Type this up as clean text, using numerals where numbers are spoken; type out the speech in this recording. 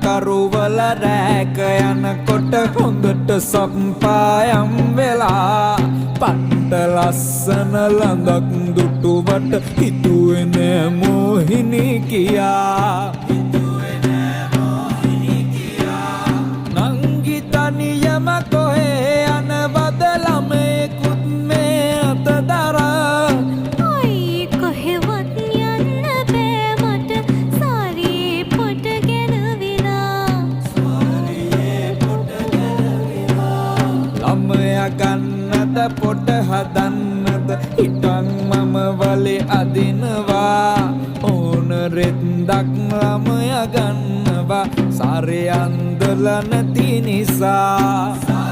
කරුවල රෑක යනකොට හොඳට සොක්පායම් වෙලා පට්ට ලස්සන ළඟක් දුටුවට හිතුවේ නෑ මොහිනී කියා නංගි තනියම කොහේ යනවද ළමයෙකුත් මේ අත දරා අයි කොහෙවත් යන්න බෑ මට සාරියේ පොට ගෙනවිලා ළමයා ගන්නද පොට හදන්නද හිටන් මම වලේ අදිනවා ඕන රෙද්දක් ළමයා ගන්නවා සාරේ අන්දල නැති නිසා